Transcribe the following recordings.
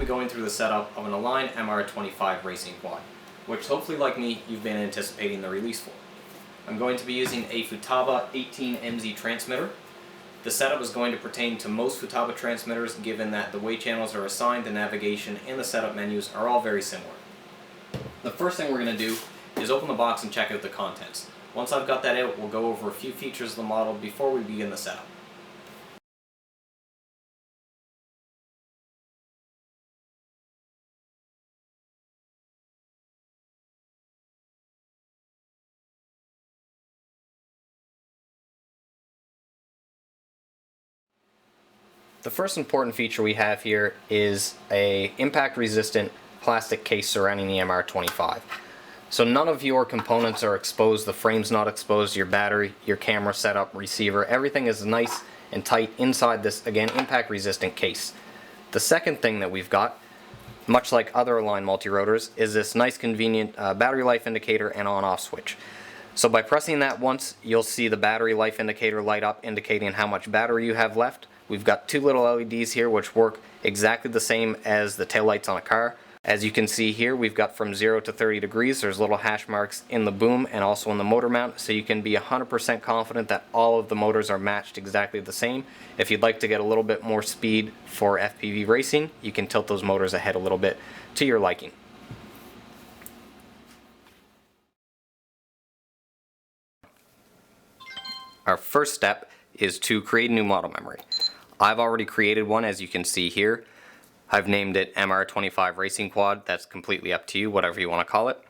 going through the setup of an Align MR25 racing quad, which hopefully, like me, you've been anticipating the release for. I'm going to be using a Futaba 18MZ transmitter. The setup is going to pertain to most Futaba transmitters, given that the way channels are assigned, the navigation, and the setup menus are all very similar. The first thing we're going to do is open the box and check out the contents. Once I've got that out, we'll go over a few features of the model before we begin the setup. The first important feature we have here is a impact-resistant plastic case surrounding the MR25. So none of your components are exposed, the frame's not exposed, your battery, your camera setup, receiver, everything is nice and tight inside this, again, impact-resistant case. The second thing that we've got, much like other Align multi-rotors, is this nice convenient battery life indicator and on-off switch. So by pressing that once, you'll see the battery life indicator light up, indicating how much battery you have left. We've got two little LEDs here which work exactly the same as the taillights on a car. As you can see here, we've got from 0 to 30 degrees. There's little hash marks in the boom and also in the motor mount, so you can be 100% confident that all of the motors are matched exactly the same. If you'd like to get a little bit more speed for FPV racing, you can tilt those motors ahead a little bit to your liking. Our first step is to create a new model memory. I've already created one, as you can see here. I've named it MR25 Racing Quad. That's completely up to you, whatever you want to call it.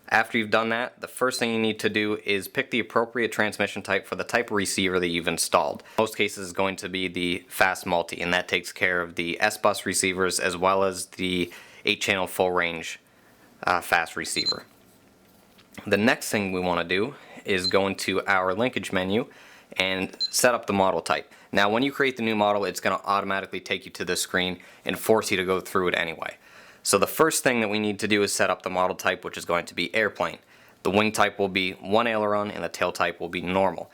After you've done that, the first thing you need to do is pick the appropriate transmission type for the type of receiver that you've installed. In most cases, it's going to be the Fast Multi, and that takes care of the S-Bus receivers as well as the 8-channel full range fast receiver. The next thing we want to do is go into our linkage menu and set up the model type. Now when you create the new model, it's going to automatically take you to this screen and force you to go through it anyway. So the first thing that we need to do is set up the model type, which is going to be airplane. The wing type will be one aileron and the tail type will be normal.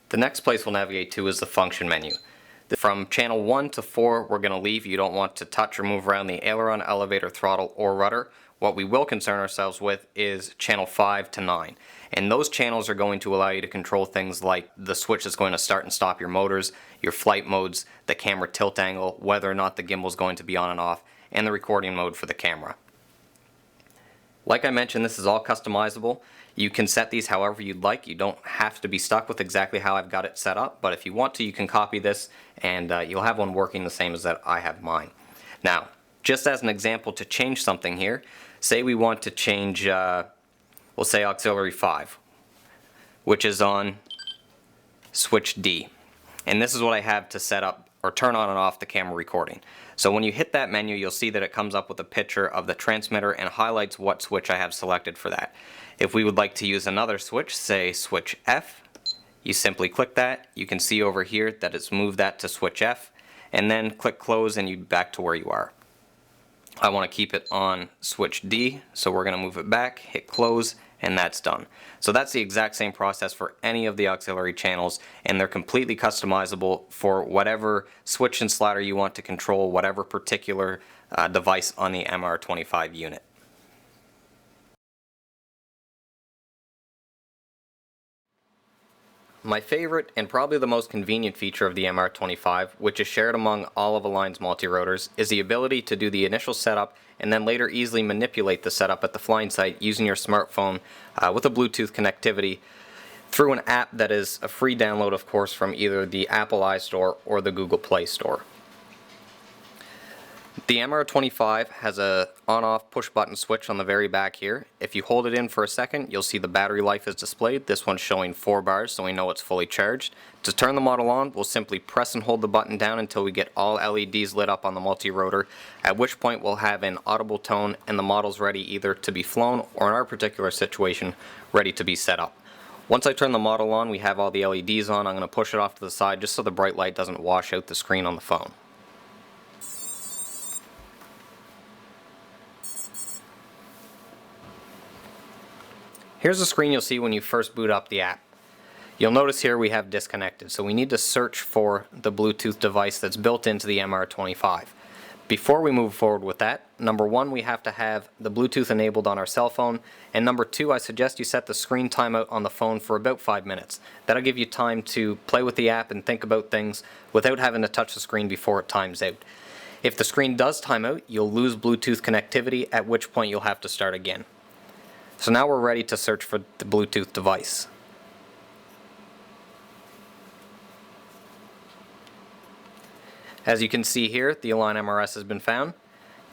The next place we'll navigate to is the function menu. From channel 1 to 4 we're going to leave. You don't want to touch or move around the aileron, elevator, throttle, or rudder. What we will concern ourselves with is channel 5 to 9. And those channels are going to allow you to control things like the switch that's going to start and stop your motors, your flight modes, the camera tilt angle, whether or not the gimbal is going to be on and off, and the recording mode for the camera. Like I mentioned, this is all customizable. You can set these however you'd like. You don't have to be stuck with exactly how I've got it set up, but if you want to, you can copy this and you'll have one working the same as that I have mine. Now, just as an example to change something here, say we want to change we'll say auxiliary 5, which is on switch D. And this is what I have to set up or turn on and off the camera recording. So when you hit that menu, you'll see that it comes up with a picture of the transmitter and highlights what switch I have selected for that. If we would like to use another switch, say switch F, you simply click that. You can see over here that it's moved that to switch F, and then click close and you're back to where you are. I want to keep it on switch D, so we're going to move it back, hit close, and that's done. So that's the exact same process for any of the auxiliary channels, and they're completely customizable for whatever switch and slider you want to control whatever particular device on the MR25 unit. My favorite and probably the most convenient feature of the MR25, which is shared among all of Align's multi-rotors, is the ability to do the initial setup and then later easily manipulate the setup at the flying site using your smartphone with a Bluetooth connectivity through an app that is a free download, of course, from either the Apple iStore or the Google Play Store. The MR25 has a on-off push button switch on the very back here. If you hold it in for a second, you'll see the battery life is displayed. This one's showing 4 bars, so we know it's fully charged. To turn the model on, we'll simply press and hold the button down until we get all LEDs lit up on the multi-rotor, at which point we'll have an audible tone and the model's ready either to be flown or, in our particular situation, ready to be set up. Once I turn the model on, we have all the LEDs on. I'm going to push it off to the side just so the bright light doesn't wash out the screen on the phone. Here's the screen you'll see when you first boot up the app. You'll notice here we have disconnected, so we need to search for the Bluetooth device that's built into the MR25. Before we move forward with that, number one, we have to have the Bluetooth enabled on our cell phone, and number two, I suggest you set the screen timeout on the phone for about 5 minutes. That'll give you time to play with the app and think about things without having to touch the screen before it times out. If the screen does time out, you'll lose Bluetooth connectivity, at which point you'll have to start again. So now we're ready to search for the Bluetooth device. As you can see here, the Align MRS has been found.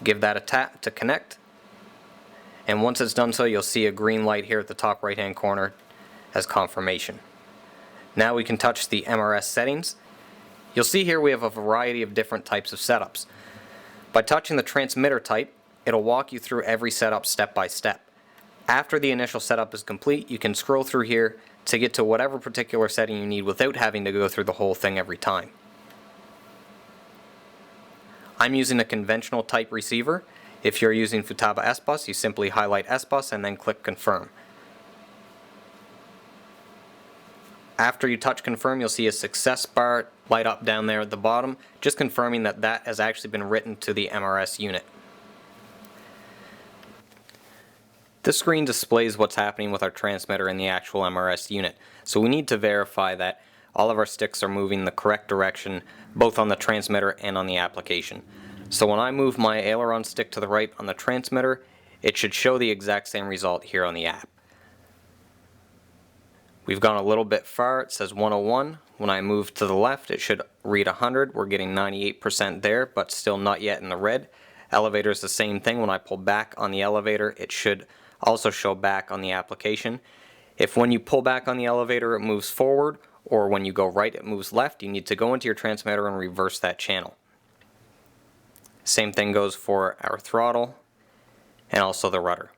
Give that a tap to connect. And once it's done so, you'll see a green light here at the top right hand corner as confirmation. Now we can touch the MRS settings. You'll see here we have a variety of different types of setups. By touching the transmitter type, it'll walk you through every setup step by step. After the initial setup is complete, you can scroll through here to get to whatever particular setting you need without having to go through the whole thing every time. I'm using a conventional type receiver. If you're using Futaba S-Bus, you simply highlight S-Bus and then click confirm. After you touch confirm, you'll see a success bar light up down there at the bottom, just confirming that that has actually been written to the MRS unit. This screen displays what's happening with our transmitter in the actual MRS unit, so we need to verify that all of our sticks are moving the correct direction, both on the transmitter and on the application. So when I move my aileron stick to the right on the transmitter, it should show the exact same result here on the app. We've gone a little bit far. It says 101. When I move to the left, it should read 100. We're getting 98% there, but still not yet in the red. Elevator is the same thing. When I pull back on the elevator, it should also show back on the application. If when you pull back on the elevator it moves forward, or when you go right it moves left, you need to go into your transmitter and reverse that channel. Same thing goes for our throttle and also the rudder.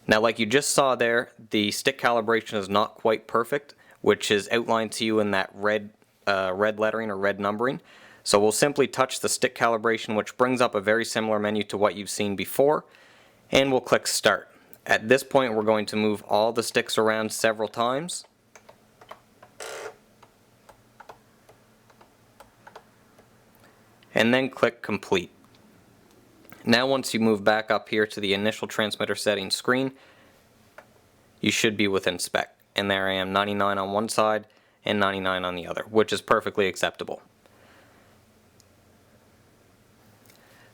Now, like you just saw there, the stick calibration is not quite perfect, which is outlined to you in that red lettering or red numbering. So we'll simply touch the stick calibration, which brings up a very similar menu to what you've seen before, and we'll click start. At this point we're going to move all the sticks around several times. And then click complete. Now once you move back up here to the initial transmitter settings screen, you should be within spec. And there I am, 99 on one side and 99 on the other, which is perfectly acceptable.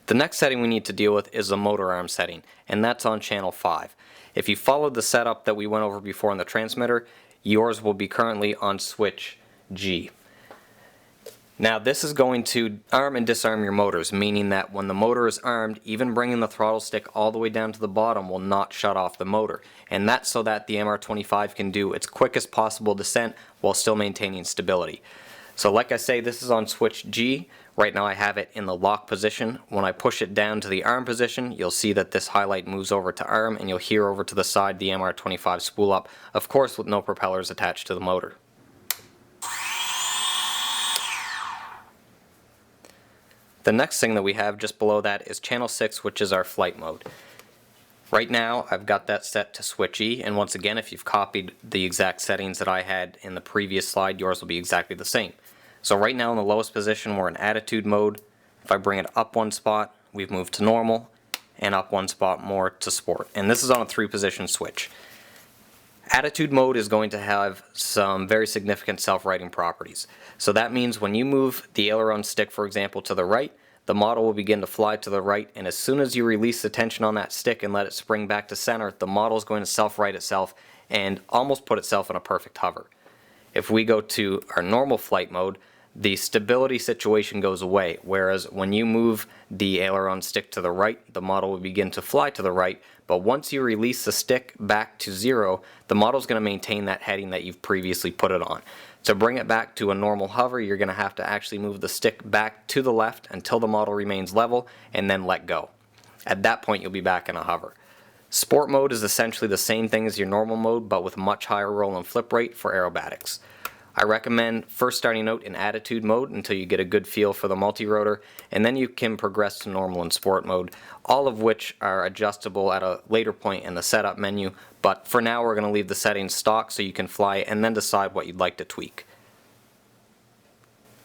The next setting we need to deal with is the motor arm setting, and that's on channel 5. If you followed the setup that we went over before on the transmitter, yours will be currently on switch G. Now this is going to arm and disarm your motors, meaning that when the motor is armed, even bringing the throttle stick all the way down to the bottom will not shut off the motor. And that's so that the MR25 can do its quickest possible descent while still maintaining stability. So like I say, this is on switch G. Right now I have it in the lock position. When I push it down to the arm position, you'll see that this highlight moves over to arm, and you'll hear over to the side the MR25 spool up, of course with no propellers attached to the motor. The next thing that we have just below that is channel 6, which is our flight mode. Right now I've got that set to switch E, and once again, if you've copied the exact settings that I had in the previous slide, yours will be exactly the same. So right now in the lowest position we're in attitude mode. If I bring it up one spot, we've moved to normal, and up one spot more to sport. And this is on a 3-position switch. Attitude mode is going to have some very significant self-righting properties. So that means when you move the aileron stick, for example, to the right, the model will begin to fly to the right, and as soon as you release the tension on that stick and let it spring back to center, the model is going to self-right itself and almost put itself in a perfect hover. If we go to our normal flight mode, the stability situation goes away, whereas when you move the aileron stick to the right, the model will begin to fly to the right, but once you release the stick back to 0, the model is going to maintain that heading that you've previously put it on. To bring it back to a normal hover, you're going to have to actually move the stick back to the left until the model remains level, and then let go. At that point you'll be back in a hover. Sport mode is essentially the same thing as your normal mode, but with a much higher roll and flip rate for aerobatics. I recommend first starting out in attitude mode until you get a good feel for the multi-rotor, and then you can progress to normal and sport mode, all of which are adjustable at a later point in the setup menu, but for now we're going to leave the settings stock so you can fly and then decide what you'd like to tweak.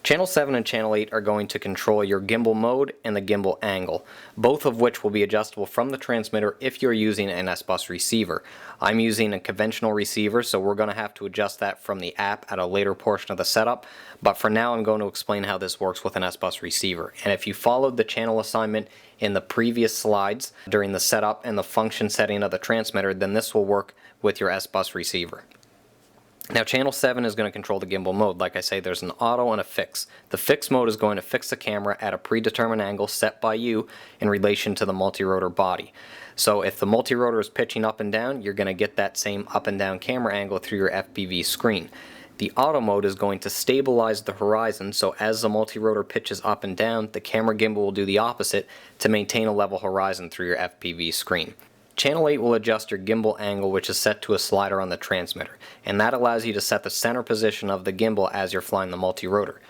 Channel 7 and Channel 8 are going to control your gimbal mode and the gimbal angle, both of which will be adjustable from the transmitter if you're using an S-Bus receiver. I'm using a conventional receiver, so we're going to have to adjust that from the app at a later portion of the setup, but for now I'm going to explain how this works with an S-Bus receiver. And if you followed the channel assignment in the previous slides during the setup and the function setting of the transmitter, then this will work with your S-Bus receiver. Now channel 7 is going to control the gimbal mode. Like I say, there's an auto and a fix. The fix mode is going to fix the camera at a predetermined angle set by you in relation to the multi-rotor body. So if the multi-rotor is pitching up and down, you're going to get that same up and down camera angle through your FPV screen. The auto mode is going to stabilize the horizon, so as the multi-rotor pitches up and down, the camera gimbal will do the opposite to maintain a level horizon through your FPV screen. Channel 8 will adjust your gimbal angle, which is set to a slider on the transmitter, and that allows you to set the center position of the gimbal as you're flying the multi-rotor.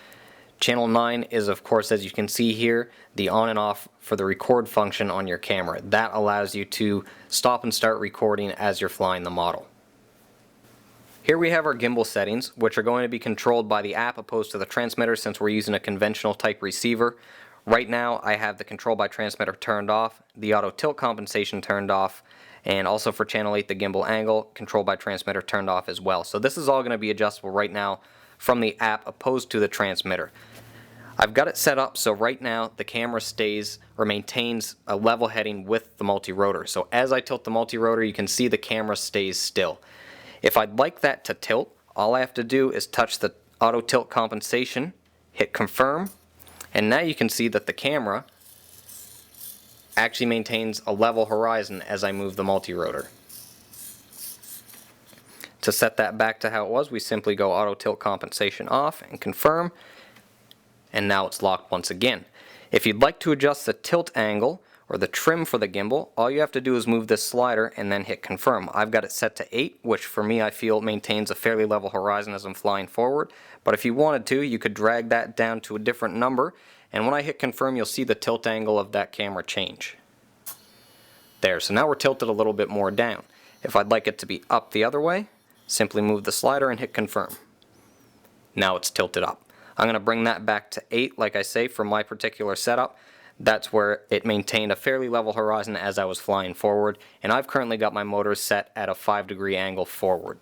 Channel 9 is, of course, as you can see here, the on and off for the record function on your camera. That allows you to stop and start recording as you're flying the model. Here we have our gimbal settings, which are going to be controlled by the app opposed to the transmitter since we're using a conventional type receiver. Right now I have the control by transmitter turned off, the auto tilt compensation turned off, and also for channel 8 the gimbal angle, control by transmitter turned off as well. So this is all going to be adjustable right now from the app opposed to the transmitter. I've got it set up so right now the camera stays or maintains a level heading with the multi-rotor. So as I tilt the multi-rotor, you can see the camera stays still. If I'd like that to tilt, all I have to do is touch the auto tilt compensation, hit confirm, and now you can see that the camera actually maintains a level horizon as I move the multi-rotor. To set that back to how it was, we simply go auto tilt compensation off and confirm, and now it's locked once again. If you'd like to adjust the tilt angle or the trim for the gimbal, all you have to do is move this slider and then hit confirm. I've got it set to 8, which for me I feel maintains a fairly level horizon as I'm flying forward, but if you wanted to, you could drag that down to a different number, and when I hit confirm you'll see the tilt angle of that camera change. There, so now we're tilted a little bit more down. If I'd like it to be up the other way, simply move the slider and hit confirm. Now it's tilted up. I'm going to bring that back to 8, like I say, for my particular setup. That's where it maintained a fairly level horizon as I was flying forward, and I've currently got my motor set at a 5-degree angle forward.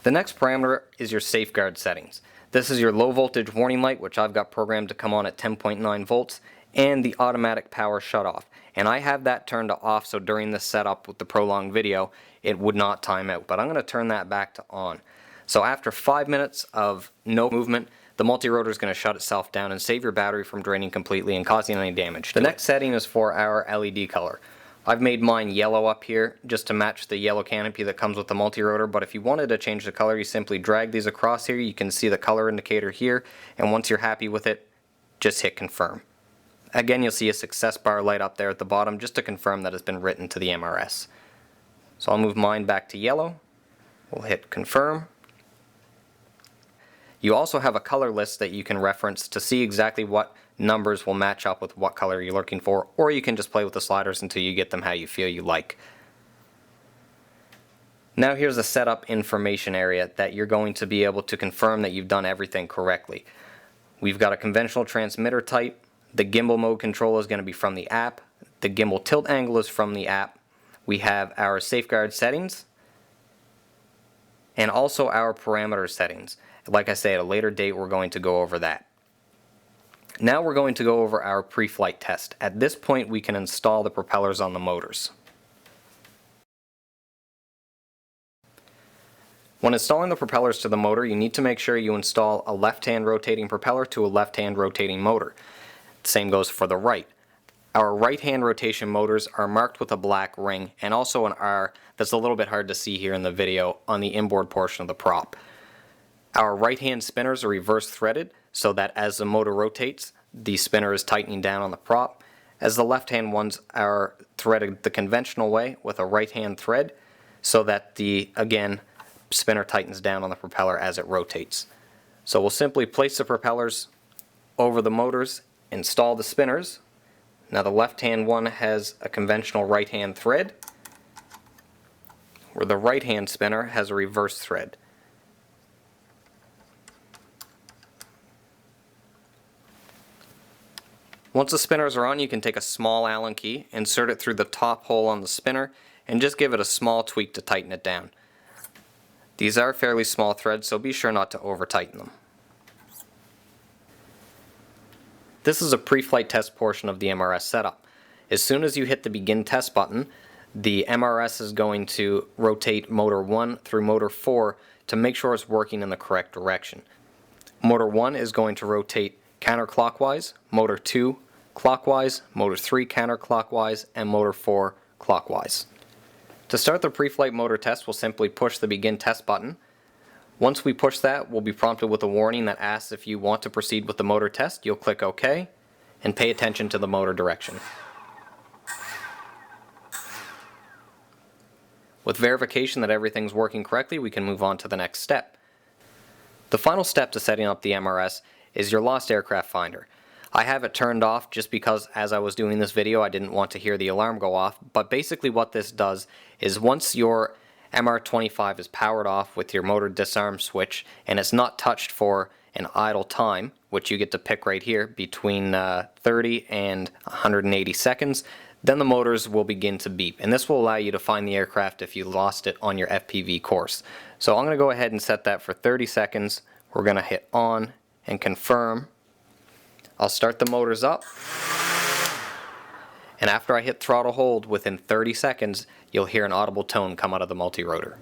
The next parameter is your safeguard settings. This is your low voltage warning light, which I've got programmed to come on at 10.9 volts, and the automatic power shutoff. And I have that turned to off, so during this setup with the prolonged video, it would not time out. But I'm going to turn that back to on. So after 5 minutes of no movement, the multi-rotor is going to shut itself down and save your battery from draining completely and causing any damage. The next setting is for our LED color. I've made mine yellow up here just to match the yellow canopy that comes with the multi-rotor, but if you wanted to change the color, you simply drag these across here. You can see the color indicator here, and once you're happy with it, just hit confirm. Again, you'll see a success bar light up there at the bottom just to confirm that it's been written to the MRS. So I'll move mine back to yellow. We'll hit confirm. You also have a color list that you can reference to see exactly what numbers will match up with what color you're looking for, or you can just play with the sliders until you get them how you feel you like. Now here's the setup information area that you're going to be able to confirm that you've done everything correctly. We've got a conventional transmitter type. The gimbal mode control is going to be from the app. The gimbal tilt angle is from the app. We have our safeguard settings and also our parameter settings. Like I say, at a later date we're going to go over that. Now we're going to go over our pre-flight test. At this point we can install the propellers on the motors. When installing the propellers to the motor, you need to make sure you install a left-hand rotating propeller to a left-hand rotating motor. The same goes for the right. Our right-hand rotation motors are marked with a black ring and also an R that's a little bit hard to see here in the video on the inboard portion of the prop. Our right-hand spinners are reverse threaded so that as the motor rotates, the spinner is tightening down on the prop, as the left-hand ones are threaded the conventional way with a right-hand thread so that the, again, spinner tightens down on the propeller as it rotates. So we'll simply place the propellers over the motors, install the spinners. Now the left-hand one has a conventional right-hand thread. where the right hand spinner has a reverse thread. Once the spinners are on, you can take a small Allen key, insert it through the top hole on the spinner, and just give it a small tweak to tighten it down. These are fairly small threads, so be sure not to over tighten them. This is a pre-flight test portion of the MRS setup. As soon as you hit the begin test button, the MRS is going to rotate motor 1 through motor 4 to make sure it's working in the correct direction. Motor 1 is going to rotate counterclockwise, motor 2 clockwise, motor 3 counterclockwise, and motor 4 clockwise. To start the pre-flight motor test, we'll simply push the begin test button. Once we push that, we'll be prompted with a warning that asks if you want to proceed with the motor test. You'll click OK and pay attention to the motor direction. With verification that everything's working correctly, we can move on to the next step. The final step to setting up the MRS is your lost aircraft finder. I have it turned off just because as I was doing this video I didn't want to hear the alarm go off, but basically what this does is once your MR25 is powered off with your motor disarm switch and it's not touched for an idle time, which you get to pick right here between 30 and 180 seconds, then the motors will begin to beep, and this will allow you to find the aircraft if you lost it on your FPV course. So I'm going to go ahead and set that for 30 seconds. We're going to hit on and confirm. I'll start the motors up, and after I hit throttle hold within 30 seconds, you'll hear an audible tone come out of the multi-rotor.